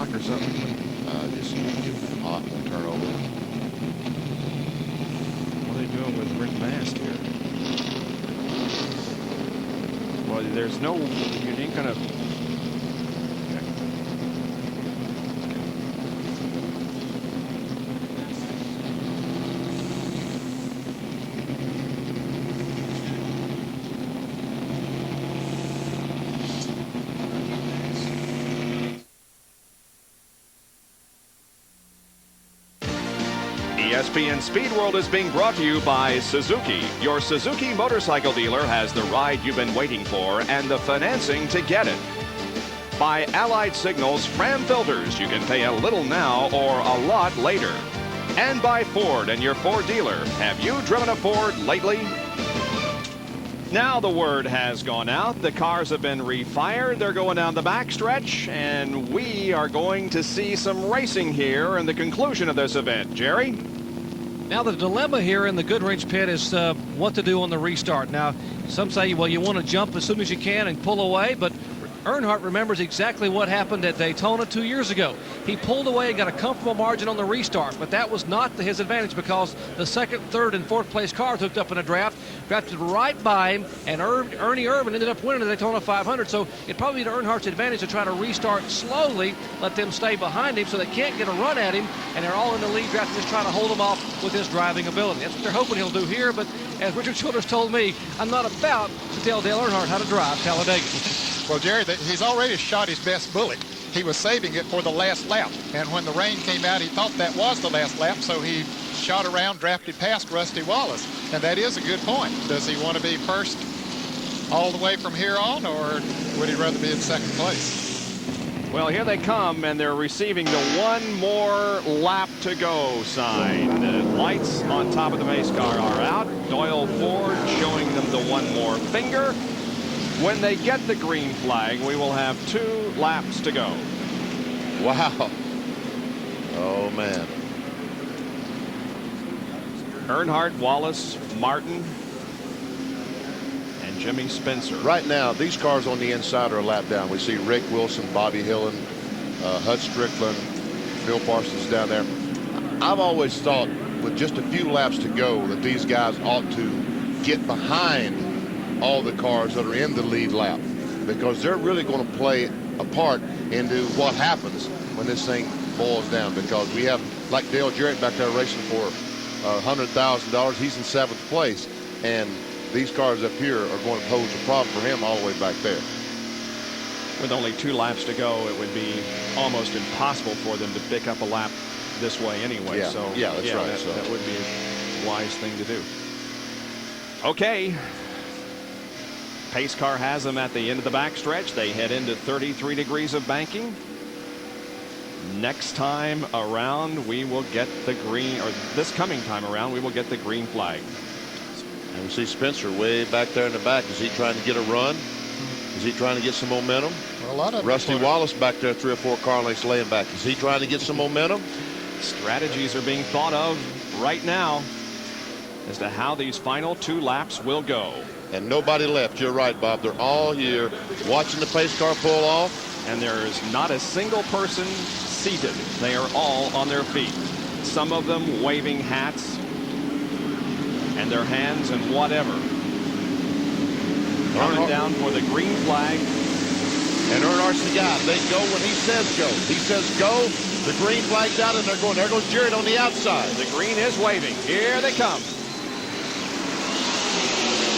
shock or something? Just get hot and turn over. What are they doing with Rick Mast here? Well, there's no, you ain't gonna. ESPN Speed World is being brought to you by Suzuki. Your Suzuki motorcycle dealer has the ride you've been waiting for and the financing to get it. By Allied Signals Fram Filters. You can pay a little now or a lot later. And by Ford and your Ford dealer. Have you driven a Ford lately? Now the word has gone out. The cars have been refired. They're going down the backstretch, and we are going to see some racing here in the conclusion of this event. Jerry? Now the dilemma here in the Goodrich pit is what to do on the restart. Now some say, well, you want to jump as soon as you can and pull away, but Earnhardt remembers exactly what happened at Daytona 2 years ago. He pulled away and got a comfortable margin on the restart, but that was not to his advantage because the second, third, and fourth place cars hooked up in a draft, drafted right by him, and Ernie Irvan ended up winning the Daytona 500. So it'd probably be to Earnhardt's advantage to try to restart slowly, let them stay behind him so they can't get a run at him, and they're all in the lead draft and just trying to hold him off with his driving ability. That's what they're hoping he'll do here, but as Richard Childress told me, I'm not about to tell Dale Earnhardt how to drive Talladega. Well, Jerry, he's already shot his best bullet. He was saving it for the last lap. And when the rain came out, he thought that was the last lap, so he shot around, drafted past Rusty Wallace. And that is a good point. Does he want to be first all the way from here on, or would he rather be in second place? Well, here they come, and they're receiving the one more lap to go sign. The lights on top of the Mace car are out. Doyle Ford showing them the one more finger. When they get the green flag, we will have 2 laps to go. Wow. Oh, man. Earnhardt, Wallace, Martin, and Jimmy Spencer. Right now, these cars on the inside are a lap down. We see Rick Wilson, Bobby Hillen, Hud Strickland, Phil Parsons down there. I've always thought with just a few laps to go that these guys ought to get behind all the cars that are in the lead lap, because they're really going to play a part into what happens when this thing boils down, because we have like Dale Jarrett back there racing for $100,000. He's in 7th place, and these cars up here are going to pose a problem for him all the way back there. With only 2 laps to go, it would be almost impossible for them to pick up a lap this way anyway. Yeah, so yeah, that's right. That would be a wise thing to do. Okay. Pace car has them at the end of the backstretch. They head into 33 degrees of banking. Next time around, we will get the green, or this coming time around, we will get the green flag. And we see Spencer way back there in the back. Is he trying to get a run? Is he trying to get some momentum? Well, a lot of Rusty Wallace back there 3 or 4 car lengths laying back. Is he trying to get some momentum? Strategies are being thought of right now as to how these final 2 laps will go. And nobody left. You're right, Bob. They're all here watching the pace car pull off. And there is not a single person seated. They are all on their feet. Some of them waving hats and their hands and whatever. Coming down for the green flag. And Earnhardt's the guy. They go when he says go. He says go. The green flag's out, and they're going. There goes Jarrett on the outside. The green is waving. Here they come.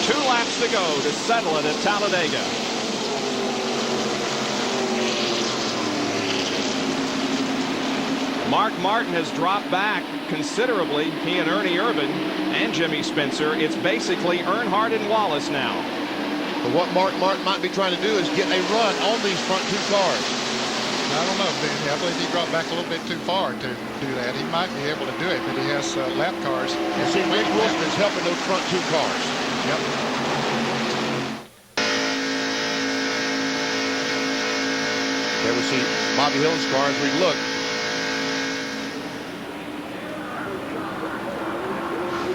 2 laps to go to settle it at Talladega. Mark Martin has dropped back considerably. He and Ernie Irvan and Jimmy Spencer. It's basically Earnhardt and Wallace now. But what Mark Martin might be trying to do is get a run on these front 2 cars. I don't know, Ben. I believe he dropped back a little bit too far to do that. He might be able to do it, but he has lap cars. And see, Rick Wilson is helping those front 2 cars. Yep. There we see Bobby Hillen's car as we look.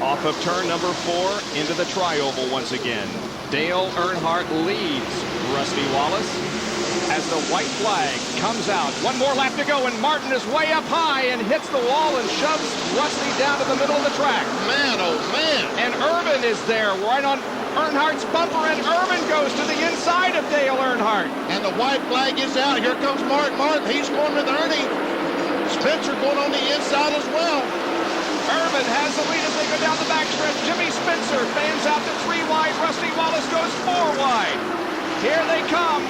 Off of turn number 4 into the tri-oval once again. Dale Earnhardt leads Rusty Wallace. as the white flag comes out. One more lap to go, and Martin is way up high and hits the wall and shoves Rusty down to the middle of the track. Man, oh man. And Irvin is there right on Earnhardt's bumper, and Irvin goes to the inside of Dale Earnhardt. And the white flag is out. Here comes Martin. Martin, he's going with Ernie. Spencer going on the inside as well. Irvin has the lead as they go down the backstretch. Jimmy Spencer fans out to 3 wide. Rusty Wallace goes 4 wide. Here they come.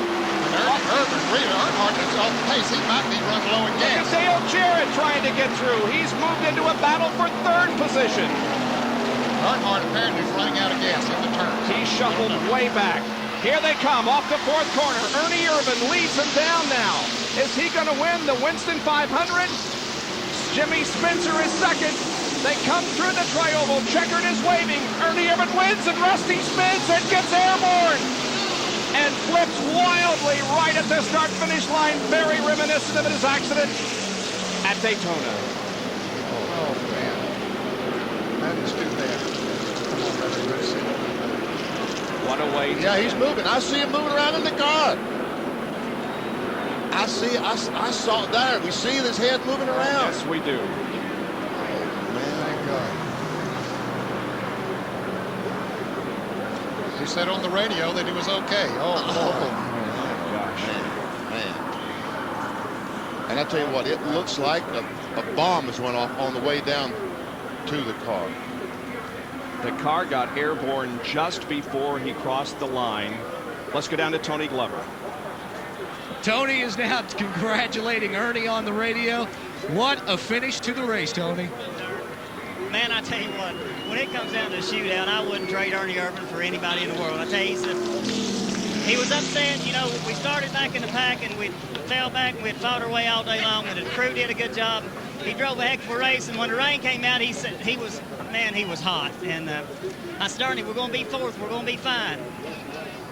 Earnhardt is off the pace. He might be running low in gas. Dale Jarrett trying to get through. He's moved into a battle for 3rd position. Earnhardt apparently is running out of gas in the turn. He's shuffled way back. Here they come off the 4th corner. Ernie Irvin leads him down now. Is he going to win the Winston 500? Jimmy Spencer is 2nd. They come through the tri-oval. Checkered is waving. Ernie Irvin wins, and Rusty spins and gets airborne and flips wildly right at the start-finish line. Very reminiscent of his accident at Daytona. Oh, man. That is too bad. What a way. Yeah, he's moving. I see him moving around in the car. I saw it there. We see his head moving around. Yes, we do. Thank God. He said on the radio that he was okay. Oh, my gosh. Man. And I tell you what, it looks like a bomb has went off on the way down to the car. The car got airborne just before he crossed the line. Let's go down to Tony Glover. Tony is now congratulating Ernie on the radio. What a finish to the race, Tony. Man, I tell you what, when it comes down to a shootout, I wouldn't trade Ernie Irvin for anybody in the world. I tell you, he was upset. You know, we started back in the pack and we fell back and we fought our way all day long, and the crew did a good job. He drove a heck of a race, and when the rain came out, he said he was hot. And I said, Ernie, we're going to be 4th. We're going to be fine.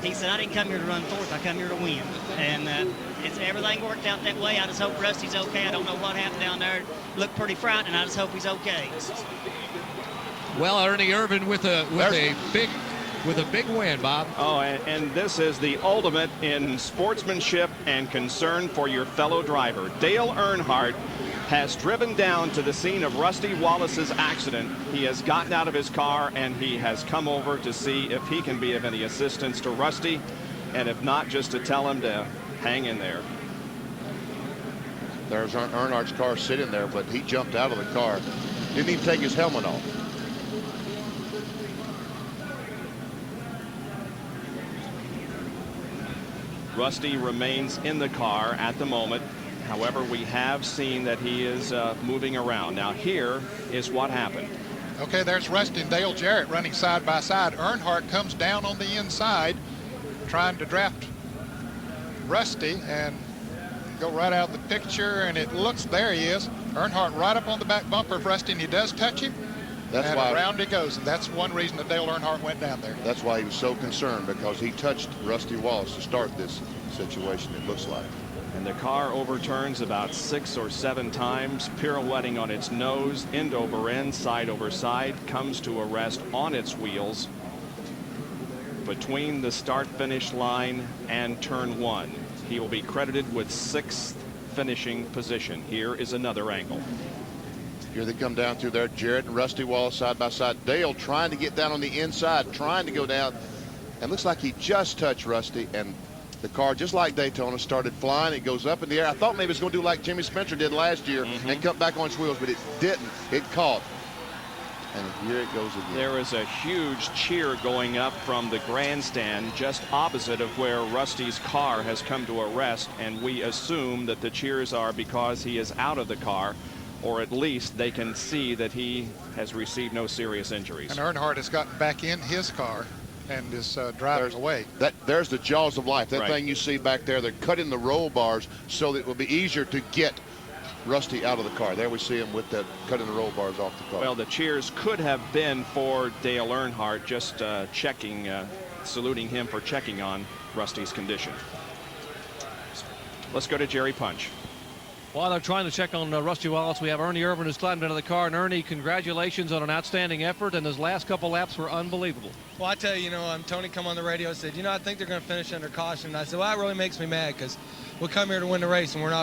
He said, I didn't come here to run 4th. I come here to win. And everything worked out that way. I just hope Rusty's okay. I don't know what happened down there. It looked pretty frightening. I just hope he's okay. Well, Ernie Irvin with a big win, Bob. Oh, and this is the ultimate in sportsmanship and concern for your fellow driver. Dale Earnhardt has driven down to the scene of Rusty Wallace's accident. He has gotten out of his car and he has come over to see if he can be of any assistance to Rusty, and if not, just to tell him to hang in there. There's Earnhardt's car sitting there, but he jumped out of the car. Didn't even take his helmet off. Rusty remains in the car at the moment. However, we have seen that he is moving around. Now, here is what happened. Okay, there's Rusty and Dale Jarrett running side by side. Earnhardt comes down on the inside trying to draft Rusty and go right out of the picture, and it looks, there he is. Earnhardt right up on the back bumper of Rusty, and he does touch him. That's and why around he goes, and that's one reason that Dale Earnhardt went down there. That's why he was so concerned, because he touched Rusty Wallace to start this situation, it looks like. And the car overturns about 6 or 7 times, pirouetting on its nose, end over end, side over side, comes to a rest on its wheels between the start-finish line and turn 1. He will be credited with 6th finishing position. Here is another angle. Here they come down through there, Jarrett and Rusty Wallace side by side. Dale trying to get down on the inside, trying to go down. And looks like he just touched Rusty, and the car, just like Daytona, started flying. It goes up in the air. I thought maybe it was going to do like Jimmy Spencer did last year and come back on its wheels, but it didn't. It caught. And here it goes again. There is a huge cheer going up from the grandstand just opposite of where Rusty's car has come to a rest, and we assume that the cheers are because he is out of the car, or at least they can see that he has received no serious injuries. And Earnhardt has gotten back in his car and is driving away. There's the jaws of life. That Right. thing you see back there, they're cutting the roll bars so that it will be easier to get Rusty out of the car. There we see him with that, cutting the roll bars off the car. Well, the cheers could have been for Dale Earnhardt, just saluting him for checking on Rusty's condition. Let's go to Jerry Punch. While they're trying to check on Rusty Wallace, we have Ernie Irvan who's climbed into the car. And Ernie, congratulations on an outstanding effort, and those last couple laps were unbelievable. Well, I tell you, Tony come on the radio and said, I think they're going to finish under caution. And I said, well, that really makes me mad because we come here to win the race and we're not